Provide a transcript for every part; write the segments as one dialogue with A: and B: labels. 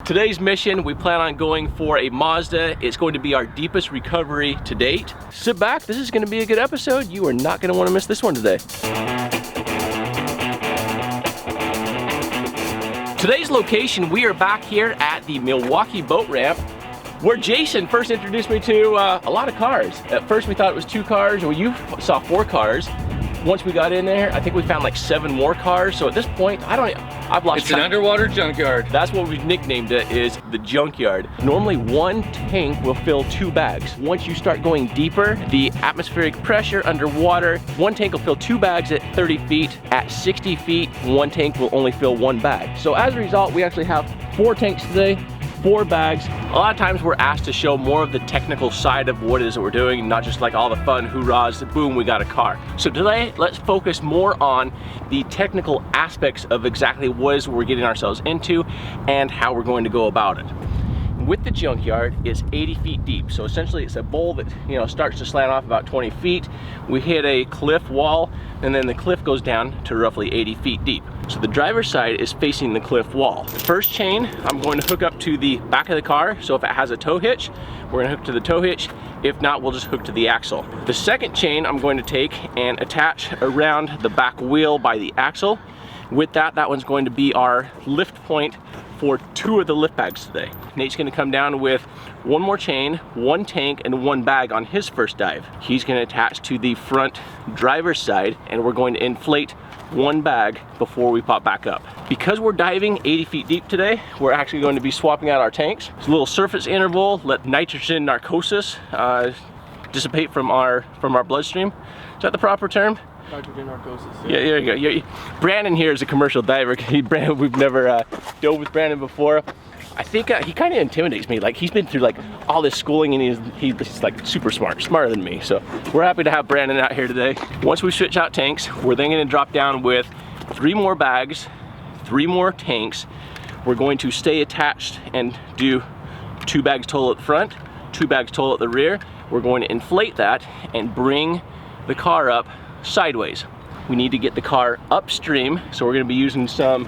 A: Today's mission, we plan on going for a Mazda. It's going to be our deepest recovery to date. Sit back, this is gonna be a good episode. You are not gonna wanna miss this one today. Today's location, we are back here at the Milwaukie Boat Ramp, where Jason first introduced me to a lot of cars. At first we thought it was 2 cars, or you saw 4 cars. Once we got in there, I think we found like 7 more cars. So at this point, I've lost
B: It's an underwater junkyard.
A: That's what we've nicknamed it, is the junkyard. Normally 1 tank will fill 2 bags. Once you start going deeper, the atmospheric pressure underwater, 1 tank will fill 2 bags at 30 feet. At 60 feet, 1 tank will only fill 1 bag. So as a result, we actually have 4 tanks today, 4 bags. A lot of times we're asked to show more of the technical side of what it is that we're doing, not just like all the fun hoorahs, boom, we got a car. So today, let's focus more on the technical aspects of exactly what it is we're getting ourselves into and how we're going to go about it. With the junkyard, it's 80 feet deep. So essentially it's a bowl that, you know, starts to slant off about 20 feet. We hit a cliff wall, and then the cliff goes down to roughly 80 feet deep. So the driver's side is facing the cliff wall. The first chain, I'm going to hook up to the back of the car. So if it has a tow hitch, we're gonna hook to the tow hitch. If not, we'll just hook to the axle. The second chain I'm going to take and attach around the back wheel by the axle. With that one's going to be our lift point for 2 of the lift bags today. Nate's gonna come down with 1 more chain, 1 tank, and 1 bag on his first dive. He's gonna attach to the front driver's side, and we're going to inflate 1 bag before we pop back up. Because we're diving 80 feet deep today, we're actually going to be swapping out our tanks. It's a little surface interval, let nitrogen narcosis dissipate from our bloodstream. Is that the proper term?
B: Nitrogen narcosis.
A: Yeah, there you go. Brandon here is a commercial diver. We've never dove with Brandon before. I think he kind of intimidates me. Like, he's been through like all this schooling, and he's like super smart, smarter than me. So we're happy to have Brandon out here today. Once we switch out tanks, we're then going to drop down with 3 more bags, 3 more tanks. We're going to stay attached and do 2 bags total at the front, 2 bags total at the rear. We're going to inflate that and bring the car up sideways. We need to get the car upstream, so we're going to be using some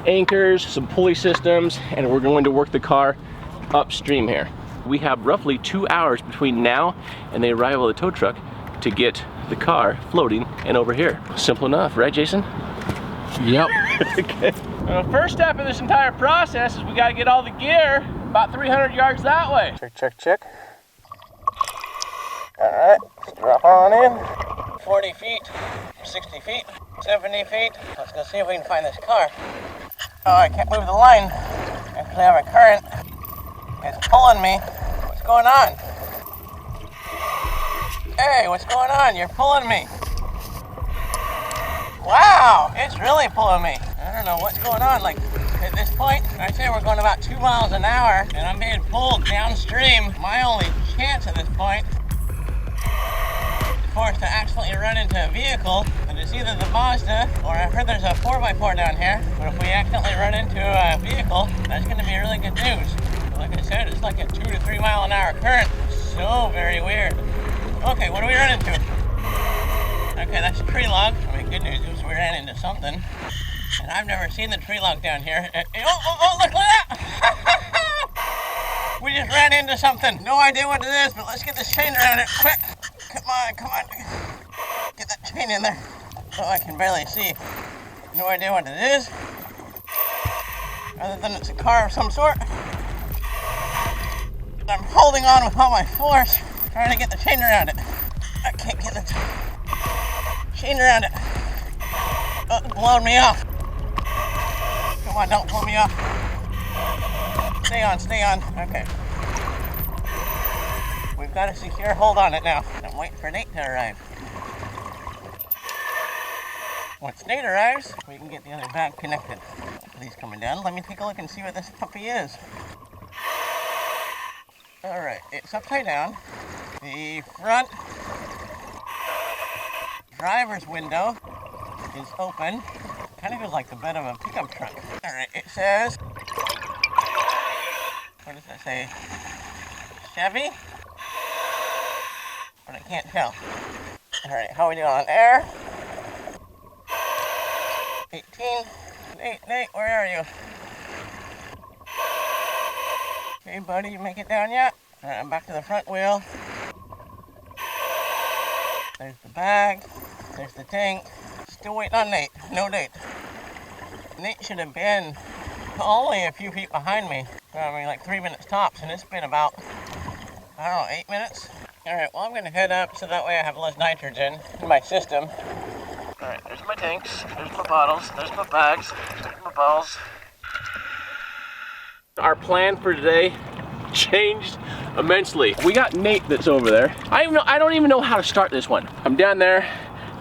A: anchors, some pulley systems, and we're going to work the car upstream here. We have roughly 2 hours between now and the arrival of the tow truck to get the car floating and over here. Simple enough, right, Jason?
B: Yep.
A: Okay. Well, the first step in this entire process is we got to get all the gear about 300 yards that way. Check, check, check. All right, let's drop on in. 40 feet, 60 feet, 70 feet. Let's go see if we can find this car. Oh, I can't move the line. I actually have a current. It's pulling me. What's going on? Hey, what's going on? You're pulling me. Wow, it's really pulling me. I don't know what's going on. Like, at this point, I'd say we're going about 2 miles an hour, and I'm being pulled downstream. My only chance at this point for us to accidentally run into a vehicle, and it's either the Mazda, or I've heard there's a 4x4 down here, but if we accidentally run into a vehicle, that's going to be really good news. Like I said, it's like a 2 to 3 mile an hour current. So very weird. Okay, what do we run into? Okay, that's a tree log. I mean, good news is we ran into something, and I've never seen the tree log down here. Oh, look at that! We just ran into something. No idea what it is, but let's get this chain around it quick. Come on. Get that chain in there. Oh, I can barely see. No idea what it is, other than it's a car of some sort. I'm holding on with all my force, trying to get the chain around it. I can't get the chain around it. Oh, it's blowing me off. Come on, don't blow me off. Stay on. Okay. We've got a secure hold on it now. I'm waiting for Nate to arrive. Once Nate arrives, we can get the other bag connected. Hopefully he's coming down. Let me take a look and see what this puppy is. Alright, it's upside down. The front driver's window is open. Kind of goes like the bed of a pickup truck. Alright, it says, what does that say? Chevy? But I can't tell. Alright, how are we doing on air? 18. Nate, where are you?
C: Hey buddy, you make it down yet? Alright, I'm back to the front wheel. There's the bag. There's the tank. Still waiting on Nate. No date. Nate should have been only a few feet behind me. I mean, like 3 minutes tops, and it's been about, I don't know, 8 minutes. Alright, well I'm gonna head up so that way I have less nitrogen in my system. Alright, there's my tanks, there's my bottles, there's my bags, there's my balls.
A: Our plan for today changed immensely. We got Nate that's over there. I don't even know how to start this one. I'm down there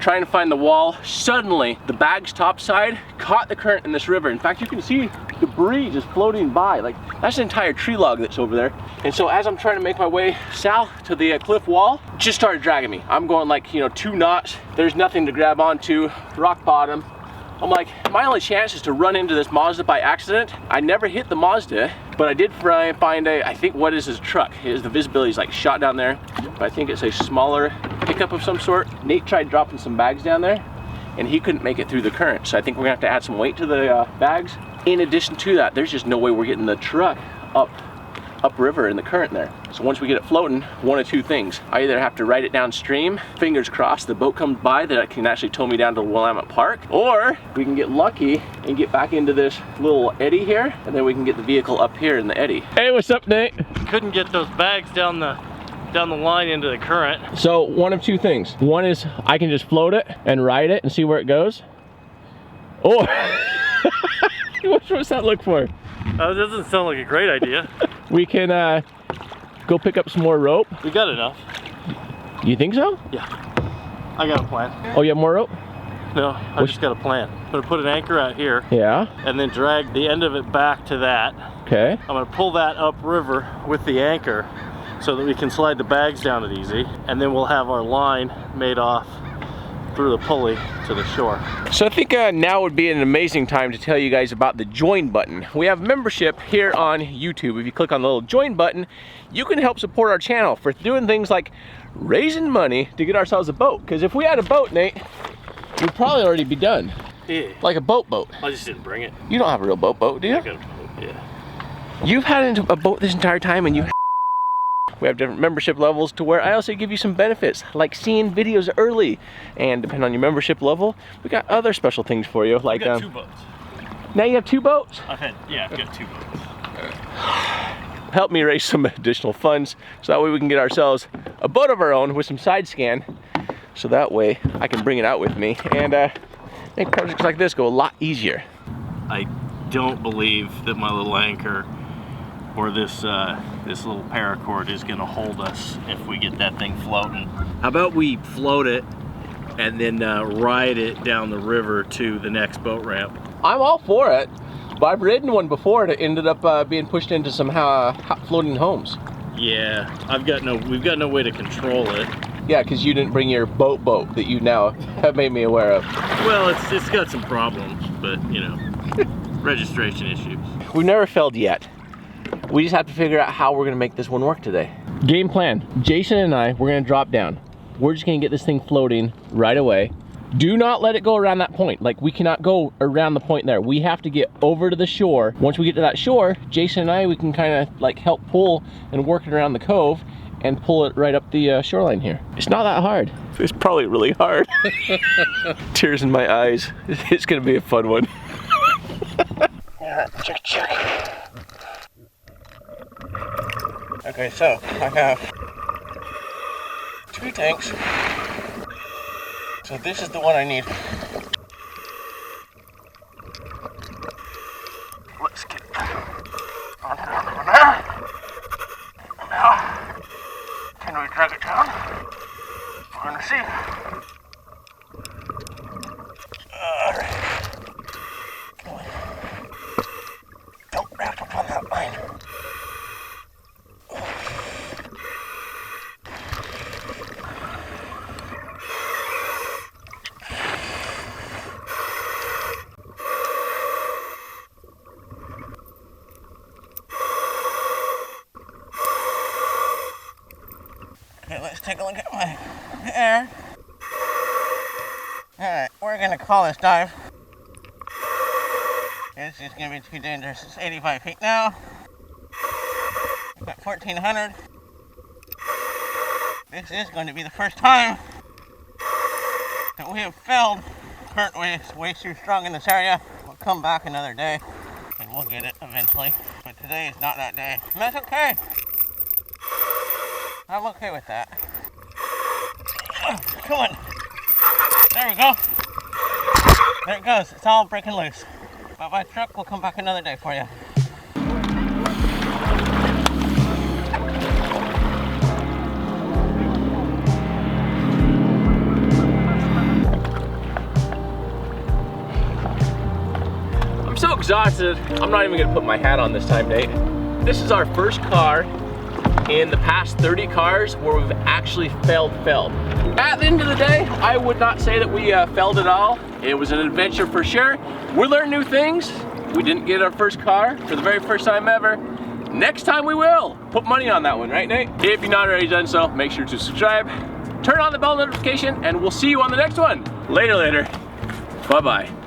A: trying to find the wall. Suddenly, the bag's top side caught the current in this river. In fact, you can see debris just floating by. Like, that's an entire tree log that's over there. And so as I'm trying to make my way south to the cliff wall, it just started dragging me. I'm going like, 2 knots. There's nothing to grab onto, rock bottom. I'm like, my only chance is to run into this Mazda by accident. I never hit the Mazda, but I did find I think what is his truck. The visibility is like shot down there, but I think it's a smaller pickup of some sort. Nate tried dropping some bags down there, and he couldn't make it through the current. So I think we're gonna have to add some weight to the bags. In addition to that, there's just no way we're getting the truck upriver in the current there. So once we get it floating, one of two things. I either have to ride it downstream, fingers crossed the boat comes by that it can actually tow me down to Willamette Park, or we can get lucky and get back into this little eddy here, and then we can get the vehicle up here in the eddy. Hey, what's up, Nate?
D: Couldn't get those bags down the line into the current.
A: So one of two things. One is I can just float it and ride it and see where it goes. Or, what's that look for?
D: That doesn't sound like a great idea.
A: We can go pick up some more rope.
D: We got enough.
A: You think so?
D: Yeah. I got a plan.
A: Oh, you have more rope?
D: No, I just got a plan. I'm gonna put an anchor out here.
A: Yeah.
D: And then drag the end of it back to that.
A: Okay.
D: I'm gonna pull that upriver with the anchor so that we can slide the bags down it easy. And then we'll have our line made off through the pulley to the shore.
A: So I think now would be an amazing time to tell you guys about the join button. We have membership here on YouTube. If you click on the little join button, you can help support our channel for doing things like raising money to get ourselves a boat. Because if we had a boat, Nate, you'd probably already be done.
D: Yeah.
A: Like a boat.
D: I just didn't bring it.
A: You don't have a real boat, do you?
D: I got a boat, yeah.
A: You've had a boat this entire time, and you we have different membership levels to where I also give you some benefits, like seeing videos early. And depending on your membership level, we got other special things for you. Like,
D: I got 2 boats.
A: Now you have 2 boats?
D: I've got 2 boats.
A: Help me raise some additional funds so that way we can get ourselves a boat of our own with some side scan. So that way I can bring it out with me and make projects like this go a lot easier.
D: I don't believe that my little anchor or this little paracord is gonna hold us if we get that thing floating. How about we float it and then ride it down the river to the next boat ramp?
A: I'm all for it, but I've ridden one before and it ended up being pushed into some floating homes.
D: Yeah, we've got no way to control it.
A: Yeah, because you didn't bring your boat that you now have made me aware of.
D: Well, it's got some problems, but registration issues.
A: We've never failed yet. We just have to figure out how we're gonna make this one work today. Game plan, Jason and I, we're gonna drop down. We're just gonna get this thing floating right away. Do not let it go around that point. Like, we cannot go around the point there. We have to get over to the shore. Once we get to that shore, Jason and I, we can kind of like help pull and work it around the cove and pull it right up the shoreline here. It's not that hard. It's probably really hard. Tears in my eyes. It's gonna be a fun one.
C: Check. Okay, so I have 2 tanks. So this is the one I need. Let's get on there. Now, can we drag it down? We're gonna see. Alright. Don't wrap up on that line. Okay, let's take a look at my air. Alright, we're gonna call this dive. This is gonna be too dangerous. It's 85 feet now. 1400. This is going to be the first time that we have failed. Current way too strong in this area. We'll come back another day and we'll get it eventually. But today is not that day. And that's okay. I'm okay with that. Come on. There we go. There it goes. It's all breaking loose. But my truck will come back another day for you.
A: I'm so exhausted, I'm not even gonna put my hat on this time, Nate. This is our first car in the past 30 cars where we've actually failed. At the end of the day, I would not say that we failed at all. It was an adventure for sure. We learned new things. We didn't get our first car for the very first time ever. Next time we will. Put money on that one, right, Nate? If you've not already done so, make sure to subscribe, turn on the bell notification, and we'll see you on the next one. Later. Bye-bye.